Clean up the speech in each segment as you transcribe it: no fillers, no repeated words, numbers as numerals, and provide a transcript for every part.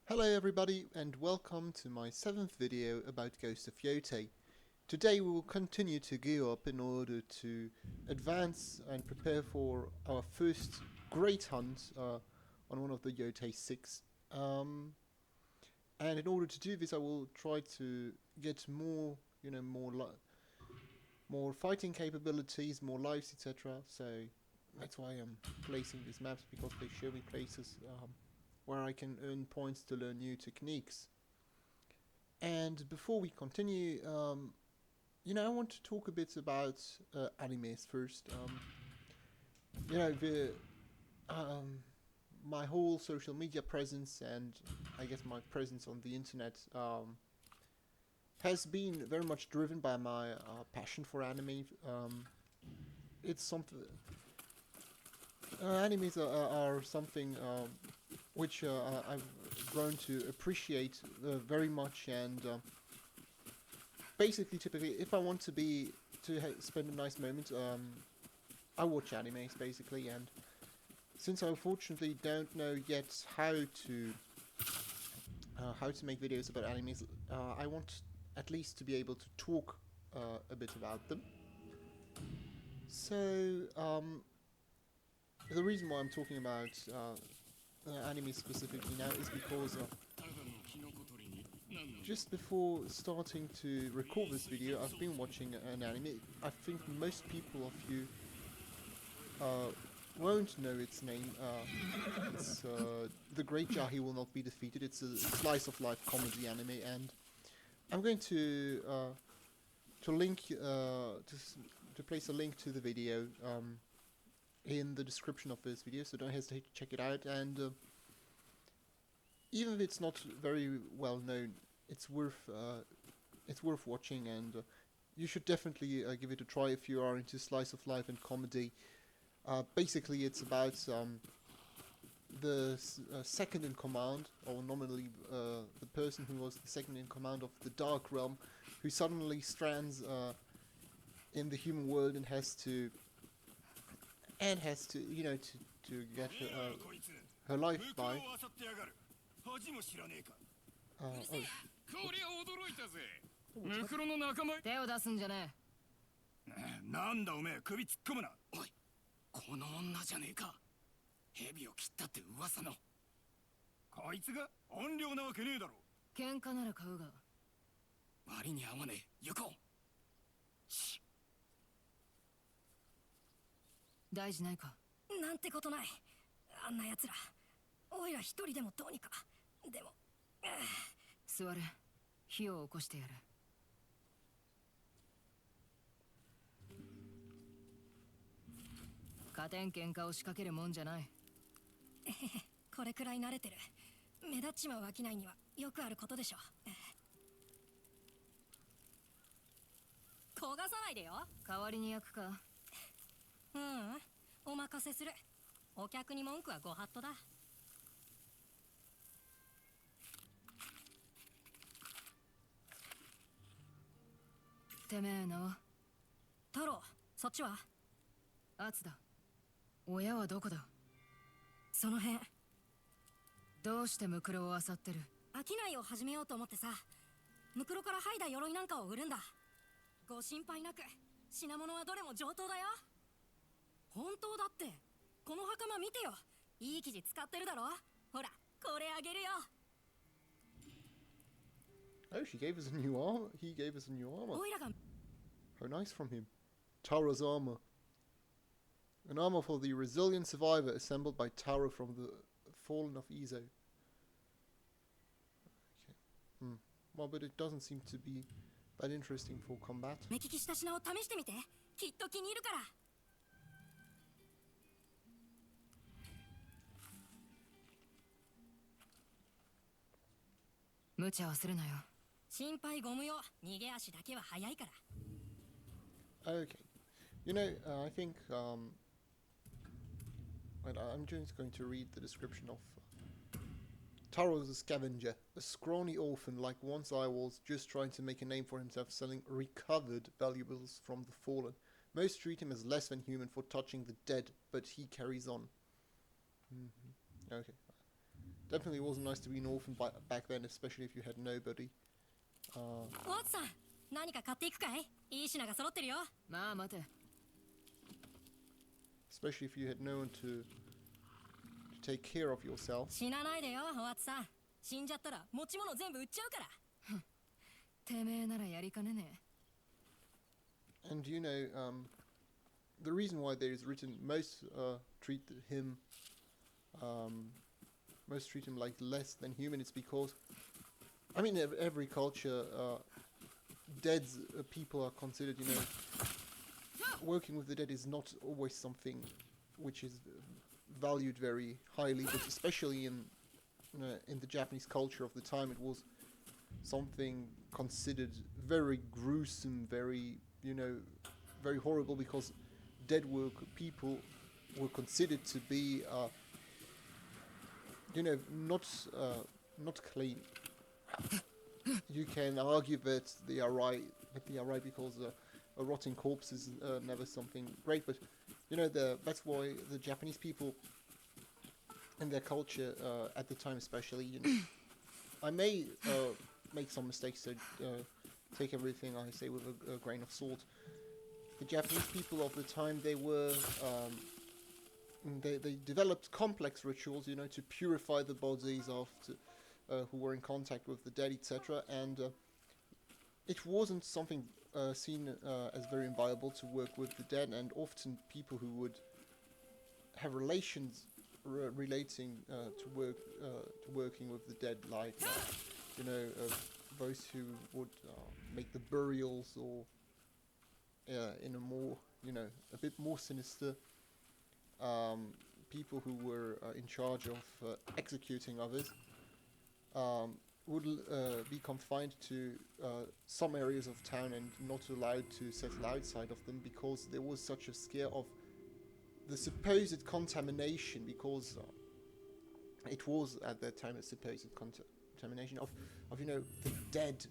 Hello everybody and welcome to my 7th video about Ghost of Yotei. Today we will continue to gear up in order to advance and prepare for our first great hunt on one of the Yotei Six. And in order to do this I will try to get more, more fighting capabilities, more lives, etc. So that's why I'm placing these maps, because they show me places where I can earn points to learn new techniques. And before we continue, I want to talk a bit about animes first. My whole social media presence and I guess my presence on the internet has been very much driven by my passion for anime. It's something. Animes are something which I've grown to appreciate very much, and basically, typically, if I want to spend a nice moment, I watch animes basically. And since I unfortunately don't know yet how to make videos about animes, I want at least to be able to talk a bit about them. So the reason why I'm talking about anime specifically now is because just before starting to record this video, I've been watching an anime. I think most people of you won't know its name. It's The Great Jahi Will Not Be Defeated. It's a slice of life comedy anime, and I'm going to link to place a link to the video in the description of this video, so don't hesitate to check it out. And even if it's not very well known, it's worth watching, and you should definitely give it a try if you are into slice of life and comedy. Basically, it's about the second in command, or nominally the person who was the second in command of the Dark Realm, who suddenly strands in the human world and has to get her life by. Oh, 手を出すんじゃねえ。なんだおめえ、首突っ込むな。おい、この女じゃねえか。蛇を切ったって噂の。こいつが怨霊なわけねえだろ。喧嘩なら買うが。割に合わねえ。行こう。大事ないか。なんてことない。あんな奴ら。おいら一人でもどうにか。でも。座れ。火を起こしてやる。加点喧嘩を仕掛けるもんじゃない。これくらい慣れてる。目立っちまう商いにはよくあることでしょ。焦がさないでよ。代わりに焼くか。お任せする。お客に文句はご法度だ。てめえ名は？太郎、そっちは？Atsuだ。親はどこだ？その辺。どうしてムクロを漁ってる？商いを始めようと思ってさ。ムクロから剥いだ鎧なんかを売るんだ。ご心配なく。品物はどれも上等だよ。本当だって。この袴見てよ。いい生地使ってるだろ。ほら、これあげるよ。Oh, she gave us a new armor. He gave us a new armor. How nice from him. Tara's armor. An armor for the resilient survivor assembled by Tara from the fallen of Izo. Okay. Well, but it doesn't seem to be that interesting for combat. 目利きした品を試してみて。きっと気に入るから。無茶はするなよ。心配ご無用。逃げ足だけは早いから。Okay. I think I'm just going to read the description of Taro is a scavenger, a scrawny orphan like once I was, just trying to make a name for himself selling recovered valuables from the fallen. Most treat him as less than human for touching the dead, but he carries on. Okay. definitely wasn't nice to be an orphan back then, especially if you had nobody. ワッツさん、何か買っていくかい？いい品が揃ってるよ。まあ待て。Especially if you had no one to take care of yourself. 死なないでよ、ワッツさん。死んじゃったら持ち物全部売っちゃうから。てめえならやりかねねえ。And you know, the reason why there is written most treat him like less than human, it's because, I mean, every culture, dead people are considered, you know, working with the dead is not always something which is valued very highly, but especially in the Japanese culture of the time, it was something considered very gruesome, very, you know, very horrible, because dead people were considered to be, you know, not clean. You can argue that they are right, because a rotting corpse is never something great, but you know, that's why the Japanese people in their culture at the time, especially, you know, I may make some mistakes, so take everything I say with a grain of salt. The Japanese people of the time, they were they developed complex rituals, you know, to purify the bodies of who were in contact with the dead, etc. And it wasn't something seen as very viable to work with the dead, and often people who would have relations relating to working with the dead, like you know, those who would make the burials, or in a more, you know, a bit more sinister, people who were in charge of executing others, would be confined to some areas of town and not allowed to settle outside of them, because there was such a scare of the supposed contamination, because it was at that time a supposed contamination of you know, the dead,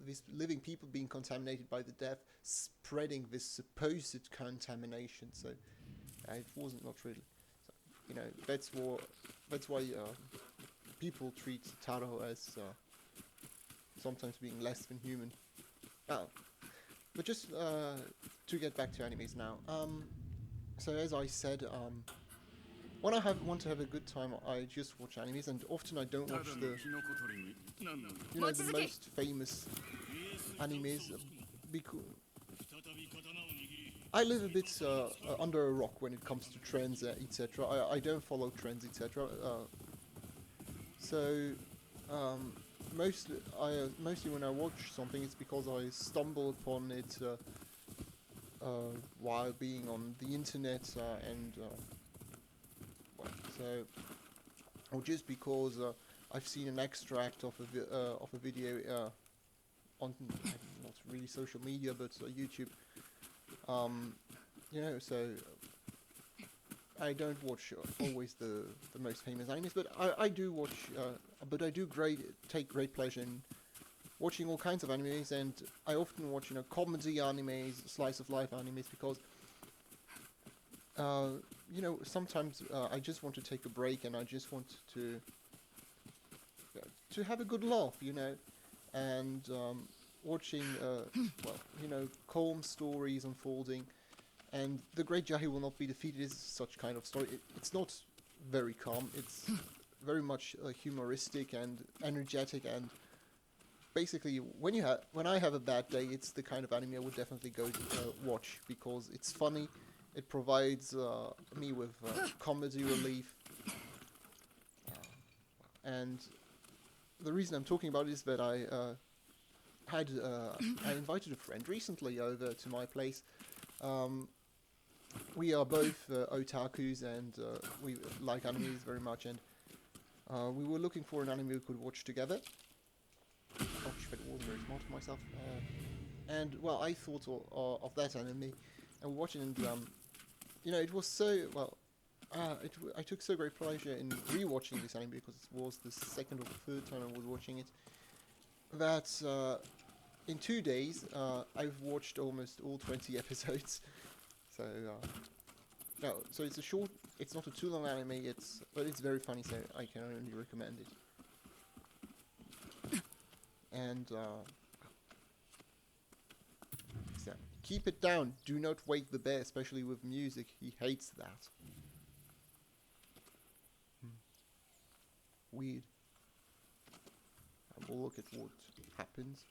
these living people being contaminated by the death, spreading this supposed contamination. So it wasn't not really. So, you know, that's why people treat Taro as sometimes being less than human. But just to get back to animes now. So as I said, when I want to have a good time, I just watch animes, and often I don't watch the, you know, the most famous animes, because I live a bit under a rock when it comes to trends, etc. I don't follow trends, etc. So mostly when I watch something, it's because I stumble upon it while being on the internet, and so, or just because I've seen an extract of a video on not really social media, but YouTube. You know, so I don't watch always the most famous animes, but I do watch. But I do take great pleasure in watching all kinds of animes, and I often watch, you know, comedy animes, slice of life animes, because you know, sometimes I just want to take a break, and I just want to have a good laugh, you know, and watching well, you know, calm stories unfolding, and The Great Jahi Will Not Be Defeated is such kind of story. It's not very calm, it's very much humoristic and energetic, and basically when I have a bad day, it's the kind of anime I would definitely go watch, because it's funny. It provides me with comedy relief, and the reason I'm talking about it is that I invited a friend recently over to my place. We are both otakus, and we like animes very much, and we were looking for an anime we could watch together. Gosh, that wasn't very smart of myself. And well, I thought of that anime, and we watched it, and you know, it was so well. I took so great pleasure in rewatching this anime, because it was the second or third time I was watching it, that in 2 days I've watched almost all 20 episodes. So No, so it's a short. It's not a too long anime. But it's very funny. So I can only recommend it. And so keep it down. Do not wake the bear, especially with music. He hates that. Weird. And we'll look at what happens.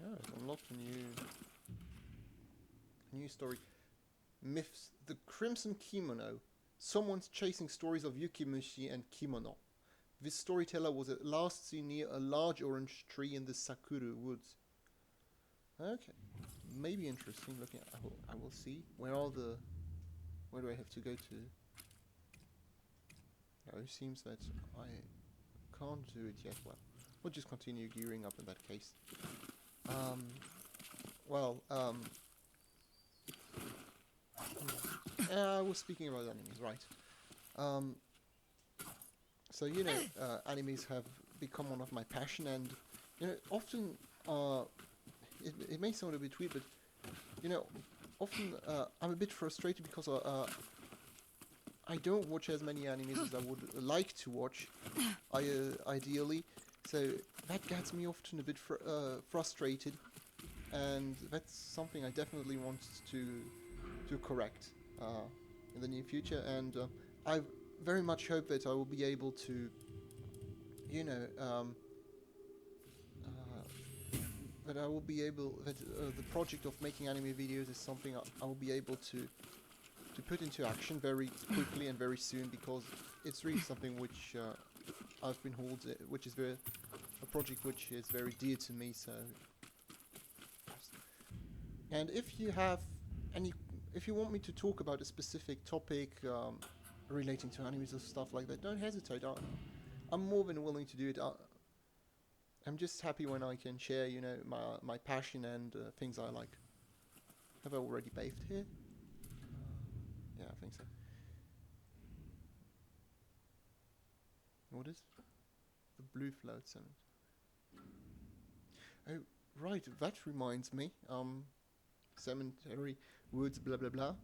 Yeah, unlocked a new story. Myths. The Crimson Kimono. Someone's chasing stories of Yukimushi and kimono. This storyteller was at last seen near a large orange tree in the Sakura Woods. Okay, maybe interesting. Looking, I will see. Where do I have to go to? No, it seems that I can't do it yet. Well, we'll just continue gearing up in that case. I was speaking about animes, right? So animes have become one of my passion, and often it may sound a bit weird, but often I'm a bit frustrated because I don't watch as many animes as I would like to watch, ideally. So that gets me often a bit frustrated, and that's something I definitely want to correct in the near future. And I very much hope that I will be able to, that the project of making anime videos is something I will be able to put into action very quickly and very soon, because it's really something which I've been which is a project which is very dear to me. So, and if you want me to talk about a specific topic relating to animes or stuff like that, don't hesitate. I'm more than willing to do it. I'm just happy when I can share, my passion and things I like. Have I already bathed here? Yeah, I think so. What is the blue float sound? Oh, right. That reminds me. Cemetery, woods, blah blah blah.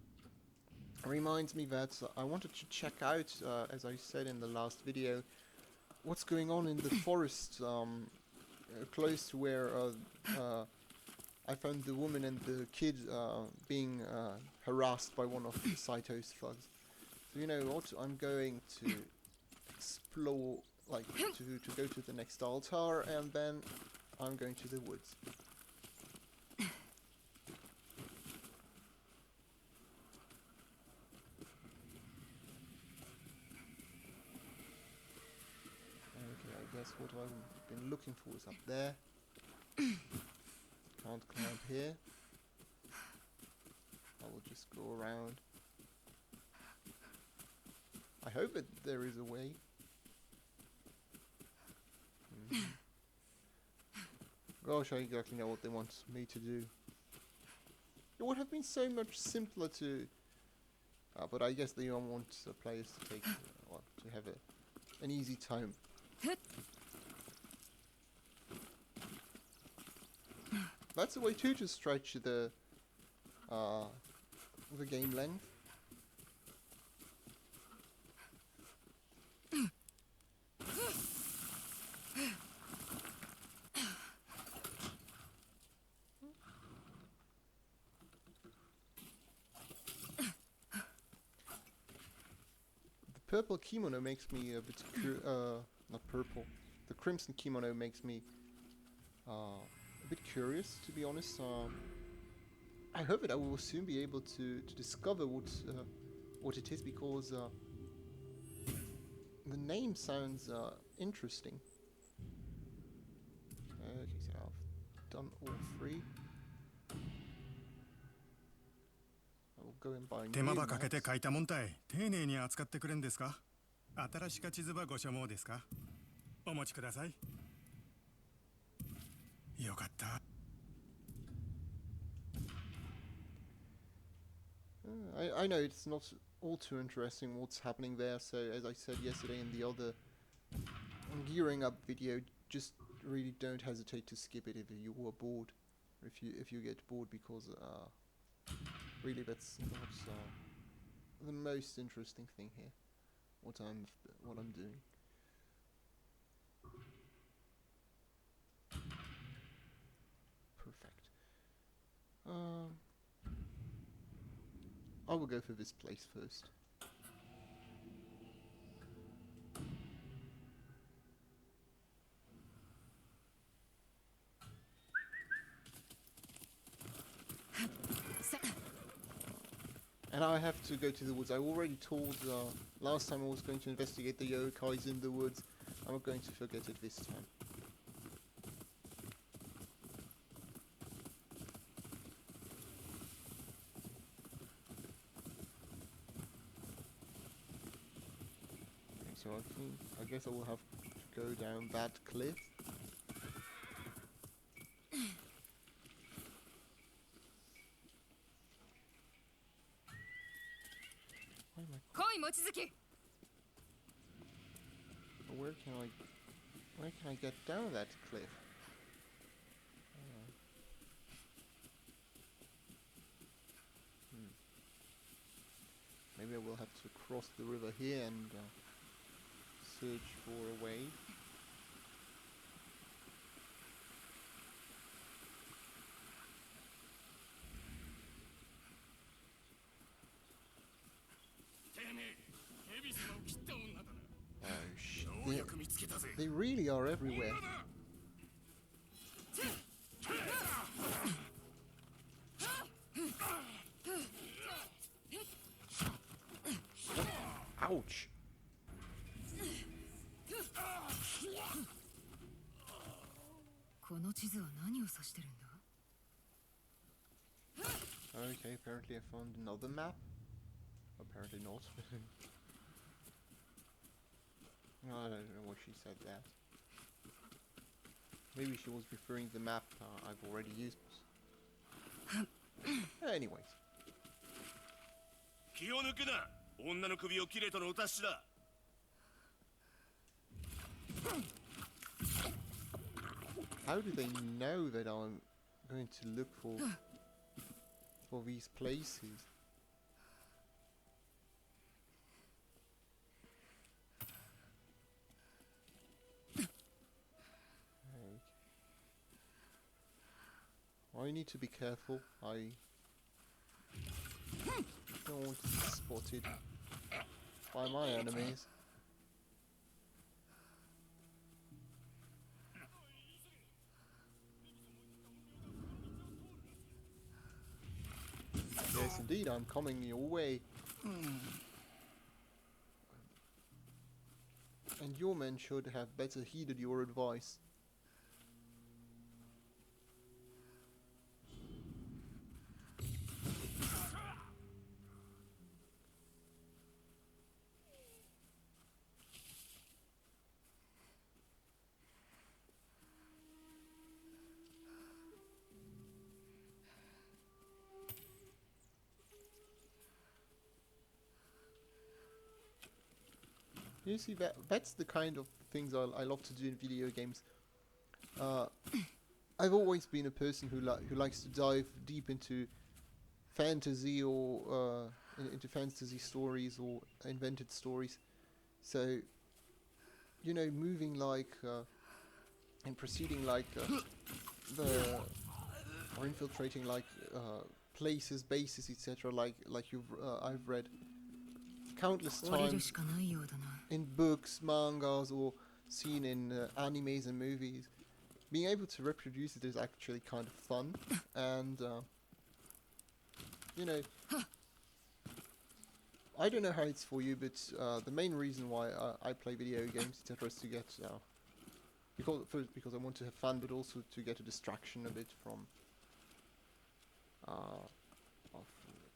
Reminds me that I wanted to check out, as I said in the last video, what's going on in the forest close to where I found the woman and the kid being harassed by one of Saito's thugs. So you know what? I'm going to explore, like to go to the next altar, and then I'm going to the woods. Okay, I guess what I've been looking for is up there. Can't climb here. I will just go around. I hope that there is a way. Gosh, I exactly know what they want me to do. It would have been so much simpler to But I guess they don't want players to take, well, to have an easy time. That's a way too to stretch the game length. The purple kimono makes me a bit not purple. The crimson kimono makes me a bit curious, to be honest. I hope that I will soon be able to discover what it is, because the name sounds interesting. Okay, so I've done all 3. I will go and buy new 手間ばかけて maps. 書いたもんたい。丁寧に扱ってくれんですか。新しか地図ばご所望ですか。お持ちください。よかった。I know it's not all too interesting what's happening there, so as I said yesterday in the other gearing up video, just really don't hesitate to skip it if you are bored, or if you get bored, because really that's not the most interesting thing here, what I'm doing. Perfect. I will go for this place first. And I have to go to the woods. I already told last time I was going to investigate the Yokais in the woods. I'm not going to forget it this time. Okay, so I guess I will have to go down that cliff. Where can I get down that cliff? Maybe I will have to cross the river here and search for a way. Oh shit. They really are everywhere. Ouch. Okay, apparently I found another map. Apparently not. I don't know why she said that. Maybe she was referring to the map I've already used. Anyways. How do they know that I'm going to look for these places? I need to be careful. I don't want to be spotted by my enemies. Yes, indeed, I'm coming your way. And your men should have better heeded your advice. You see, that's the kind of things I love to do in video games. I've always been a person who likes to dive deep into fantasy or into fantasy stories or invented stories. So, you know, moving like and proceeding like the or infiltrating like places, bases, etc. Like I've read countless times in books, mangas, or seen in animes and movies. Being able to reproduce it is actually kind of fun, and you know, I don't know how it's for you, but the main reason why I play video games, etc., is to get because I want to have fun, but also to get a distraction a bit from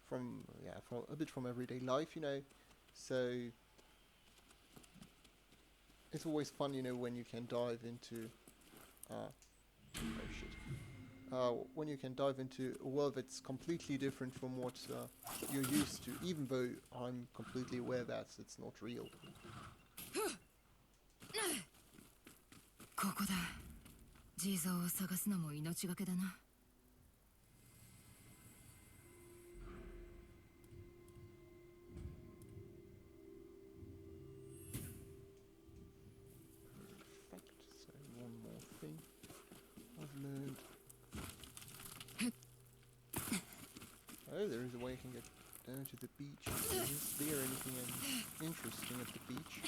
from everyday life, you know. So it's always fun, you know, when you can dive into when you can dive into a world that's completely different from what you're used to, even though I'm completely aware that it's not real. ここだ。ジーゾーを探すのも命がけだな。So one more thing I've learned. Oh, there is a way I can get down to the beach. Is there anything interesting at the beach?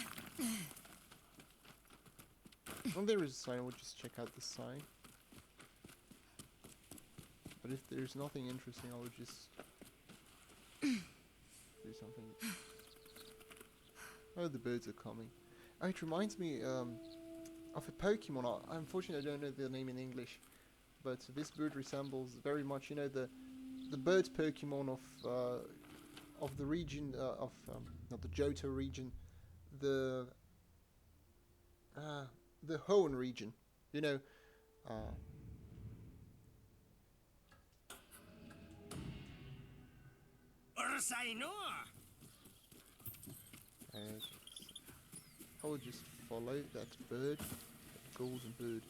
Well, there is a sign. I would just check out the sign. But if there's nothing interesting, I would just do something. Oh, the birds are coming. Oh, it reminds me of a Pokemon. Unfortunately, I don't know the name in English, but this bird resembles very much, you know, the bird Pokemon of the region of not the Johto region, the Hoenn region, you know. I will just follow that bird, that golden bird.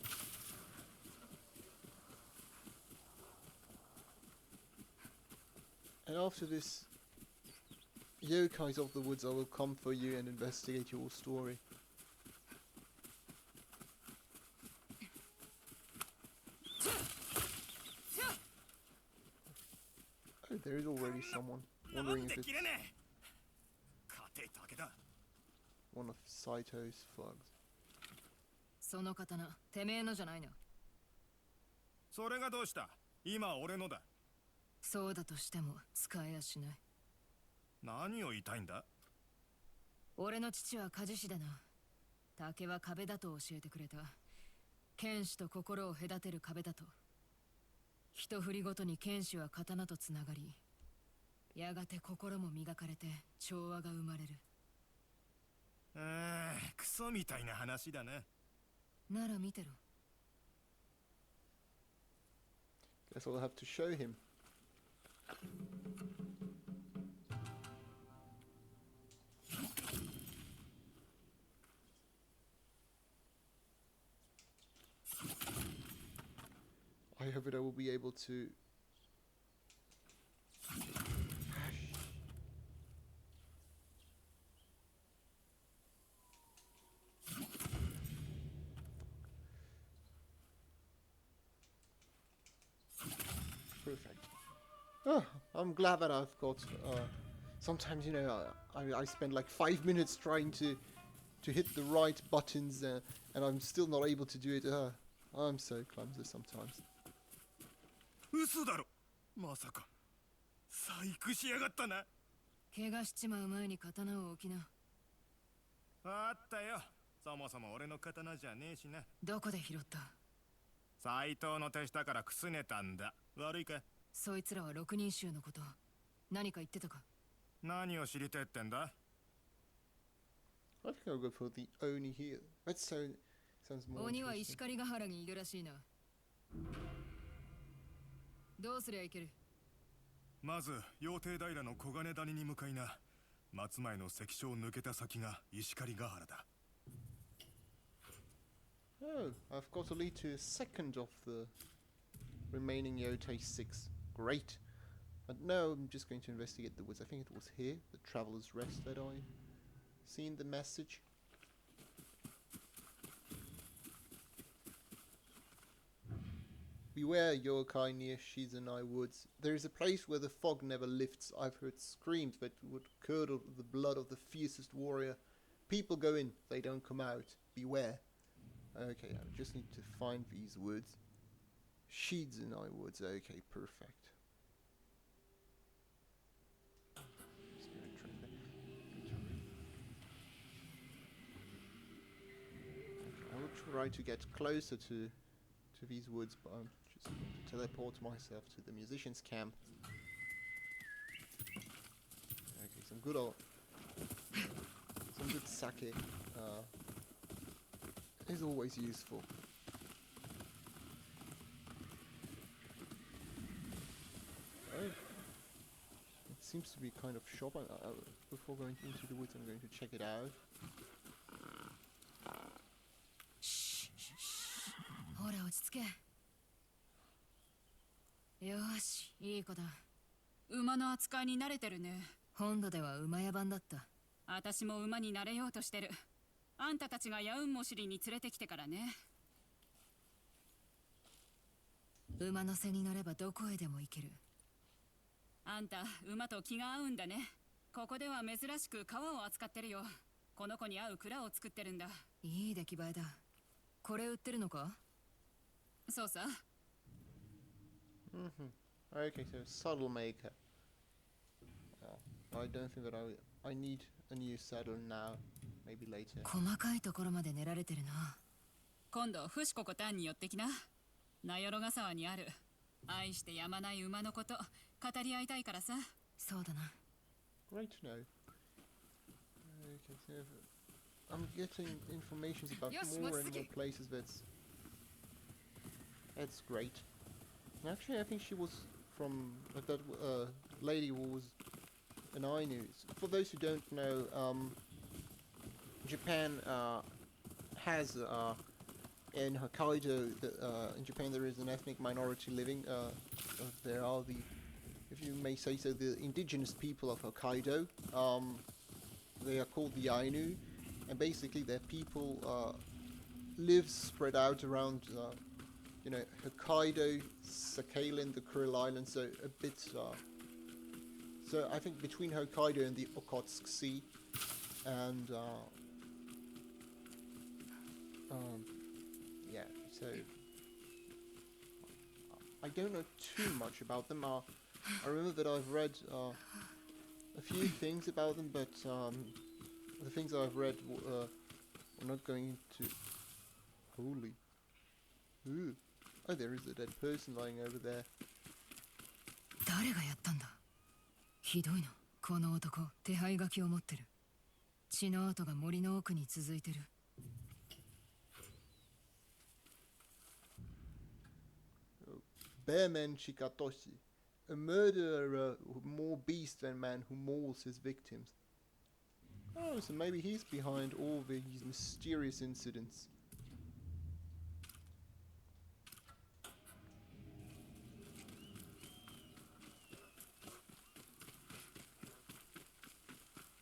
And after this, Yokais of the Woods, I will come for you and investigate your story. Oh, there is already someone. Wondering if it's one of Saito's thugs. その刀、てめえのじゃないな。それがどうした？今俺のだ。そうだとしても使えやしない。何を言いたいんだ？俺の父は鍛冶師だな。竹は壁だと教えてくれた。剣士と心を隔てる壁だと。一振りごとに剣士は刀とつながり、やがて心も磨かれて調和が生まれる。クソみたいな話だな。なら見てろ。Guess I'll have to show him. I hope that I will be able to. Perfect. Oh, I'm glad that I've got. Sometimes, you know, I spend like 5 minutes trying to hit the right buttons, and I'm still not able to do it. I'm so clumsy sometimes. 嘘だろ。まさか細工しやがったな。怪我しちまう前に刀を置きな。あったよ。そもそも俺の刀じゃねえしな。どこで拾った？斎藤の手下からくすねたんだ。悪いか？そいつらは六人衆のこと。何か言ってたか？何を知りてえってんだ？ I think I'll go for the Oni here. That sounds more 鬼は interesting. 石狩ヶ原にいるらしいな。どうすりゃいける？まず、羊蹄平の小金谷に向かいな。松前の関所を抜けた先が石狩ヶ原だ。 Oh, I've got to lead to a second of the remaining Yotei Six. Great. But no, I'm just going to investigate the woods. I think it was here, the Traveler's Rest, that I seen the message. Beware, yokai near Shizunai Woods. There is a place where the fog never lifts. I've heard screams that would curdle the blood of the fiercest warrior. People go in, they don't come out. Beware. Okay, I just need to find these woods. Shizunai Woods, okay, perfect. Just gonna try that. Okay, I will try to get closer to these woods, but I'm just going to teleport myself to the musician's camp. Okay, some good sake is always useful. Oh, it seems to be kind of shop. Before going into the woods, I'm going to check it out. ほら落ち着け。よし、いい子だ。馬の扱いに慣れてるね。本土では馬屋番だった。私も馬になれようとしてる。あんたたちがヤウンモシリに連れてきてからね。馬の背に乗ればどこへでも行ける。あんた馬と気が合うんだね。ここでは珍しく革を扱ってるよ。この子に合う蔵を作ってるんだ。いい出来栄えだ。これ売ってるのか？そうさ。Okay, so saddle maker. I don't think that I need a new saddle now. Maybe later. 細かいところまで練られてるな。今度フシココタンに寄ってきな。名寄ヶ沢にある。愛してやまない馬のこと語り合いたいからさ。そうだな。Great to know. Okay, so I'm getting information about more and more places. That's great. Actually, I think she was from that lady who was an Ainu. For those who don't know, Japan has in Hokkaido. In Japan, there is an ethnic minority living. There are the, if you may say so, the indigenous people of Hokkaido. They are called the Ainu, and basically their people live spread out around, you know, Hokkaido, Sakhalin, the Kuril Islands, so a bit. So I think between Hokkaido and the Okhotsk Sea, and yeah, so I don't know too much about them. I remember that I've read a few things about them, but the things I've read I'm not going to. Holy. Ooh. Oh, there is a dead person lying over there. 誰がやったんだ？ひどいな。この男、手配書きを持ってる。血の跡が森の奥に続いてる。Bearman Chikatoshi, a murderer, more beast than man who mauls his victims. Oh, so maybe he's behind all these mysterious incidents.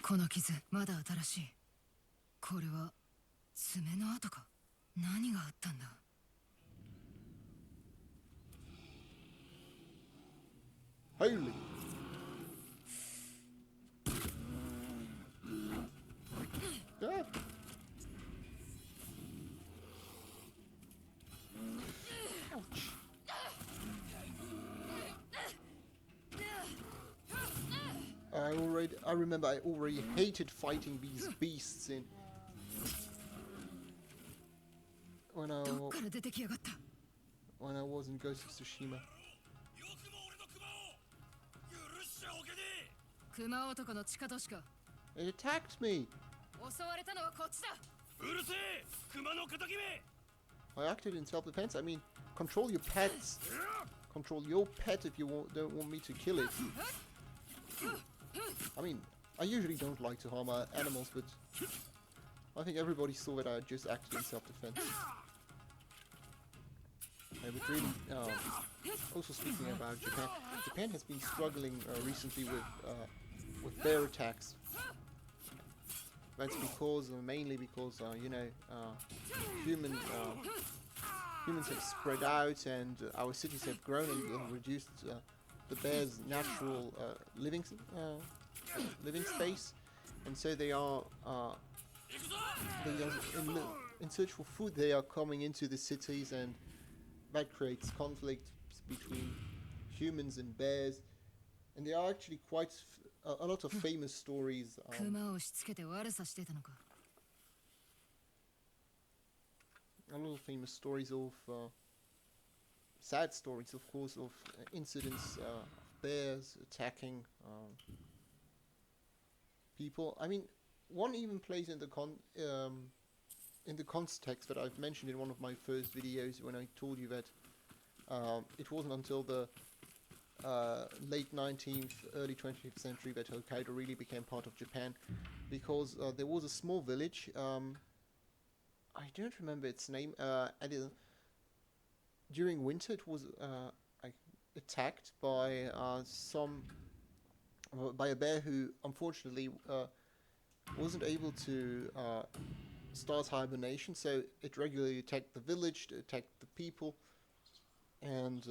この傷、まだ新しい。これは爪の跡か？何があったんだ？ Holy! Ah. Ouch. I remember I already hated fighting these beasts in when I was in Ghost of Tsushima. 熊男のチカトシか。 It attacked me. 襲われたのはこっちだ。うるせえ、熊の仇め。 I acted in self-defense. I mean, control your pets. Control your pet if you don't want me to kill it. I mean, I usually don't like to harm animals, but I think everybody saw that I just acted in self-defense. But really, also speaking about Japan, Japan has been struggling recently with bear attacks. That's because, mainly because, you know, humans have spread out, and our cities have grown and reduced the bears' natural living space, and so they are in search for food. They are coming into the cities, and that creates conflicts between humans and bears. And there are actually quite a lot of famous stories. 熊をしつけて悪さしてたのか。A lot of famous stories of sad stories, of course, of incidents of bears attacking people. I mean, one even plays in the context that I've mentioned in one of my first videos when I told you that it wasn't until the late 19th, early 20th century that Hokkaido really became part of Japan, because there was a small village. I don't remember its name. During winter, it was attacked by by a bear who unfortunately wasn't able to start hibernation, so it regularly attacked the village, attacked the people, and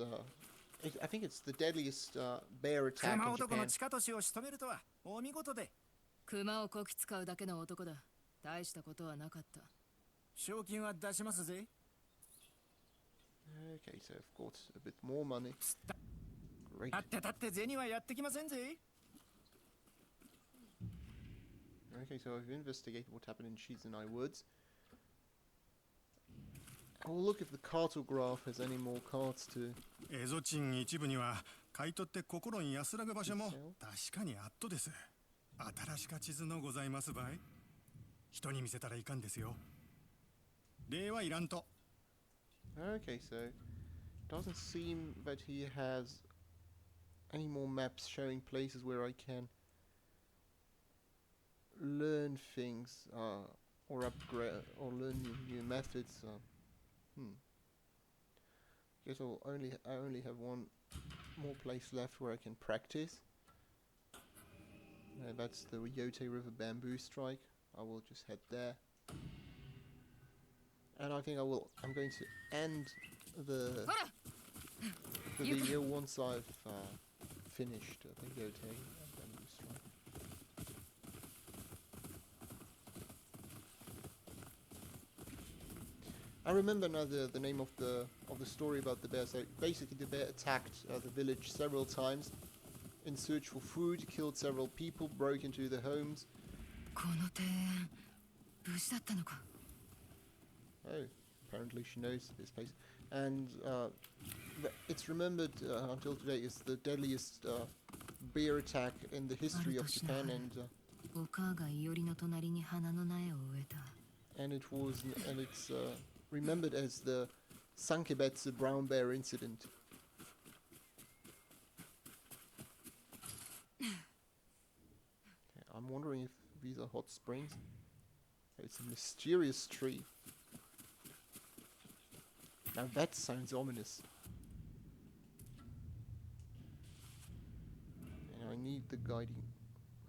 I think it's the deadliest bear attack in Japan. 熊をこき使うだけの男だ。大したことはなかった。賞金は出しますぜ。Okay, so of course a bit more money. Great. だってだって銭はやってきませんぜ。Okay, so I've investigated what happened in Shizunai Woods. I will look if the cartograph has any more cards to... エゾチン一部には買い取って心に安らぐ場所も確かにあっとです。新しか地図のございますばい。人に見せたらいかんですよ。礼はいらんと。Okay, so it doesn't seem that he has any more maps showing places where I can learn things or upgrade or learn new methods. Guess I only have one more place left where I can practice. That's the Yotei River Bamboo Strike. I will just head there. And I think I'm going to end the video once I've finished the Yotei Bamboo Strike. I remember now the name of the story about the bear. So basically, the bear attacked the village several times in search for food, killed several people, broke into the homes. この庭園、無事だったのか。Oh, apparently she knows this place, and it's remembered until today as the deadliest bear attack in the history of Japan, and it's remembered as the Sankebetsu brown bear incident. Okay, I'm wondering if these are hot springs. It's a mysterious tree. Now that sounds ominous. And I need the guiding...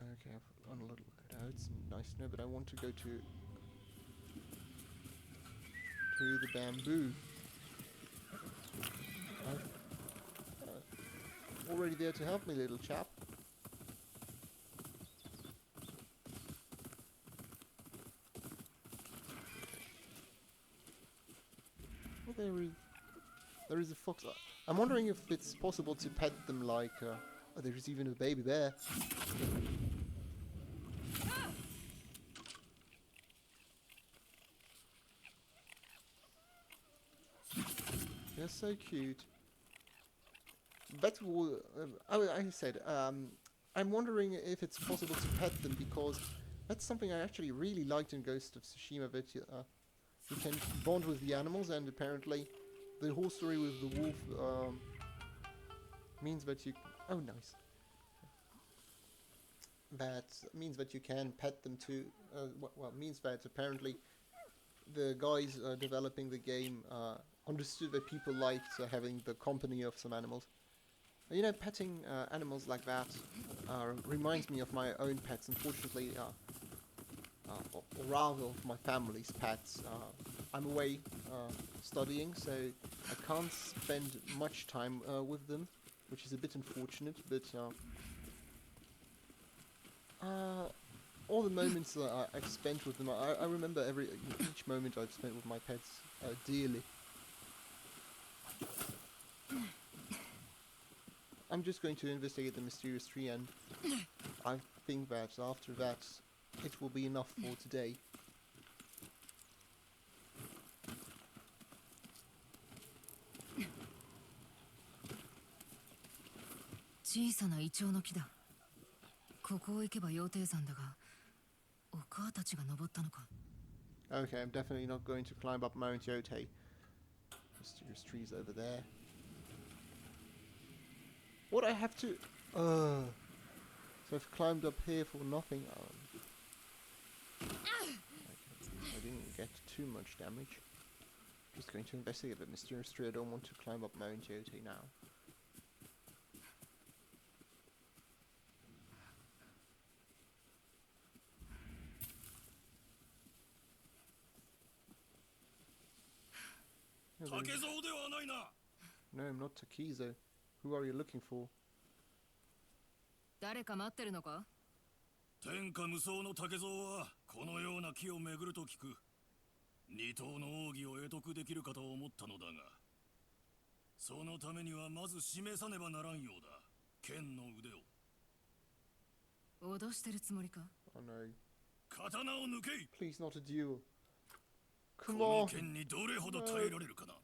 Okay, I've unloaded it out. It's nice to know, but I want to go to the bamboo. Already there to help me, little chap. There is a fox. I'm wondering if it's possible to pet them like... oh, there's even a baby bear. They're so cute. But I said, I'm wondering if it's possible to pet them, because that's something I actually really liked in Ghost of Tsushima, that you can bond with the animals, and apparently the whole story with the wolf means that you... Oh, nice. that means that you can pet them too. Well, means that apparently the guys developing the game understood that people liked having the company of some animals. You know, petting animals like that reminds me of my own pets. Unfortunately, or rather of my family's pets. I'm away studying, so I can't spend much time with them, which is a bit unfortunate, but all the moments I've spent with them, I remember each moment I've spent with my pets dearly. I'm just going to investigate the mysterious tree, and I think that after that it will be enough for today. Okay, I'm definitely not going to climb up Mount Yotei. Mysterious trees over there. What I have to... so I've climbed up here for nothing. I didn't get too much damage. Just going to investigate the mysterious tree. I don't want to climb up Mount Yotei now. Takezo ではないな。 No, I'm not Takezo. Who are you looking for? 誰か待ってるのか？天下無双の竹蔵はこのような木を巡ると聞く。二頭の奥義を得得できるかと思ったのだが、そのためにはまず示さねばならんようだ。剣の腕を。脅してるつもりか？ Oh no. 刀を抜け。 Please, not a duel. こ Come の on. 剣にどれほど耐えられるかな。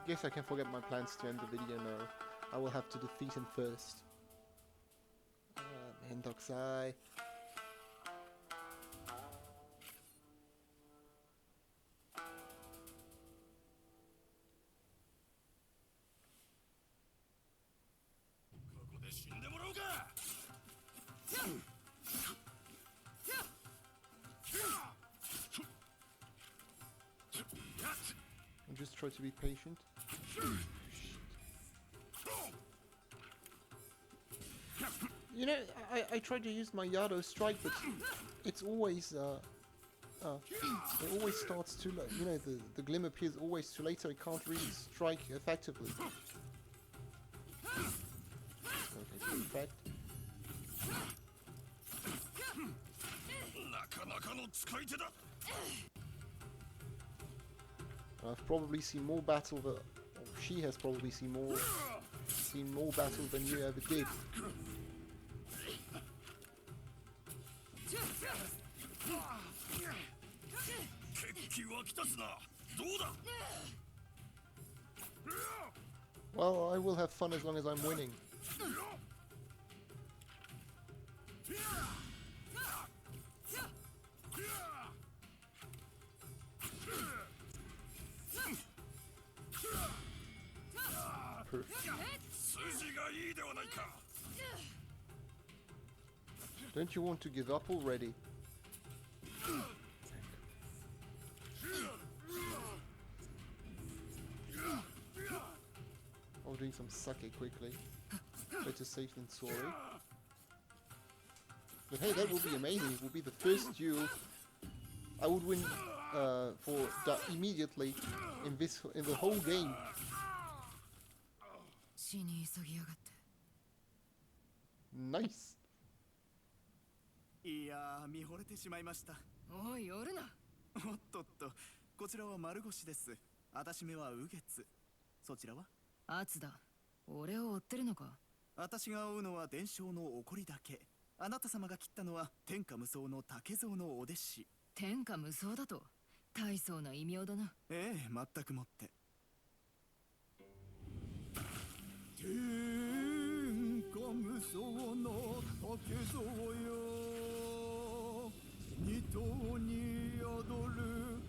Guess I can forget my plans to end the video now. I will have to defeat him first. Mendokusai. I'll just try to be patient. You know, I tried to use my Yado strike, but it's always it always starts too late. You know, the glimmer appears always too late, so I can't really strike effectively. Okay, perfect. I've probably seen more battle than, or she has probably seen more battle than you ever did. Well, I will have fun as long as I'm winning. Don't you want to give up already? I'm doing some sake quickly. Better safe than sorry. But hey, that would be amazing. It would be the first duel I would win immediately in the whole game. Nice. いやー、見惚れてしまいました。おい、寄るな。おっとっと、こちらは丸腰です。私めは右月。そちらは？アツだ。俺を追ってるのか？私が追うのは伝承の起こりだけ。あなた様が切ったのは天下無双の竹蔵のお弟子。天下無双だと？大層な異名だな。ええ、全くもって。天下無双の竹蔵よ。二頭に宿る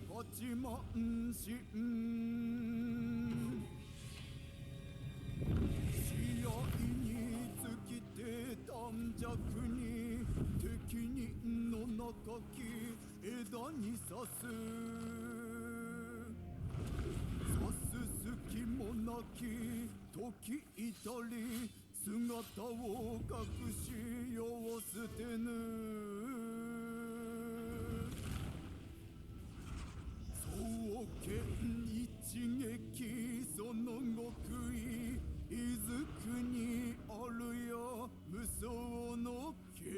八万神試合に尽きて短尺に敵人の中き枝に刺す刺す隙もなき時至り姿を隠し世を捨てぬ双剣一撃その極意いずくにあるや無双の剣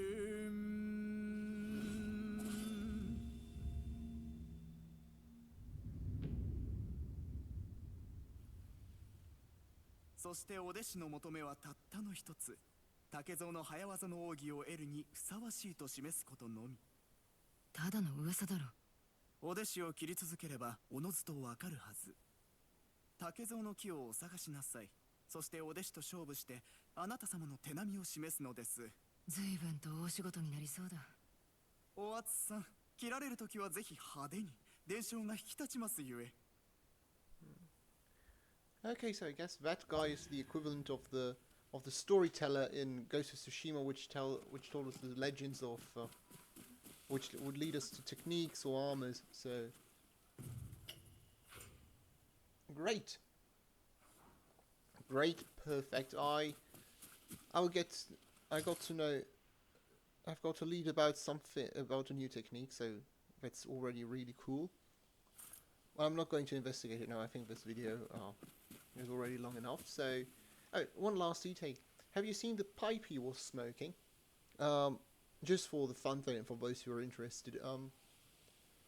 そしてお弟子の求めはたったの一つ竹蔵の早技の奥義を得るにふさわしいと示すことのみただの噂だろ。お弟子を切り続ければおのずとわかるはず竹蔵の木をお探しなさいそしてお弟子と勝負してあなた様の手並みを示すのです随分と大仕事になりそうだ。おあつさん切られるときはぜひ派手に伝承が引き立ちますゆえOkay, so I guess that guy is the equivalent of the storyteller in Ghost of Tsushima, which told us the legends of which would lead us to techniques or armors. So great, perfect. I got to know. I've got to lead about something about a new technique, so that's already really cool. Well, I'm not going to investigate it now. I think this video is already long enough. So, oh, one last detail. Have you seen the pipe he was smoking? Just for the fun thing, for those who are interested.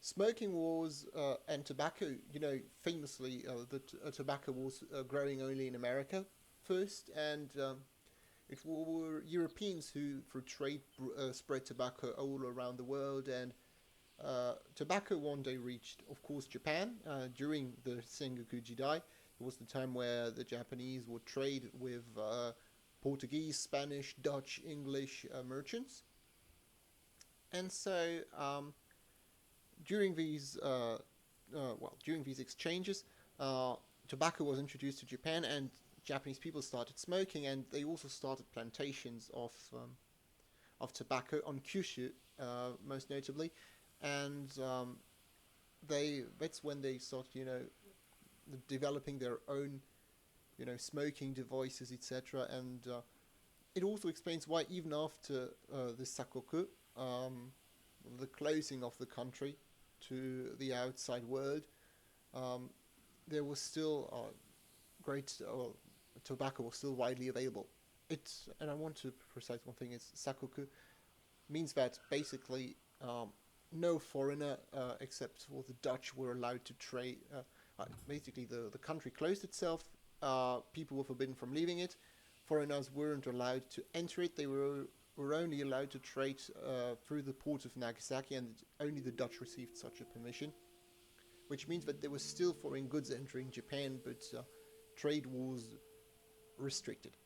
Smoking was and tobacco. You know, famously, tobacco was growing only in America first, and it were Europeans who, through trade, spread tobacco all around the world, and tobacco one day reached, of course, Japan during the Sengoku Jidai. It was the time where the Japanese would trade with Portuguese, Spanish, Dutch, English merchants. And so during these exchanges, tobacco was introduced to Japan, and Japanese people started smoking, and they also started plantations of tobacco on Kyushu, most notably, and that's when they started, developing their own, smoking devices, etc. And it also explains why even after the Sakoku, the closing of the country to the outside world, there was still tobacco was still widely available. And I want to precise one thing: is Sakoku means that basically no foreigner except for the Dutch were allowed to trade. Basically, the country closed itself. People were forbidden from leaving it. Foreigners weren't allowed to enter it. They were only allowed to trade through the port of Nagasaki, and only the Dutch received such a permission. Which means that there was still foreign goods entering Japan, but trade was restricted.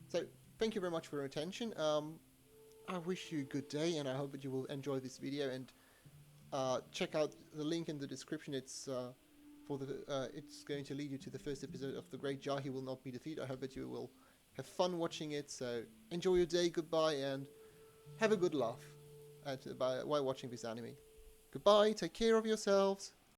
So, thank you very much for your attention. I wish you a good day, and I hope that you will enjoy this video. And check out the link in the description. It's it's going to lead you to the first episode of The Great Jahi Will Not Be Defeated. I hope that you will have fun watching it. So enjoy your day, goodbye, and have a good laugh while watching this anime. Goodbye, take care of yourselves.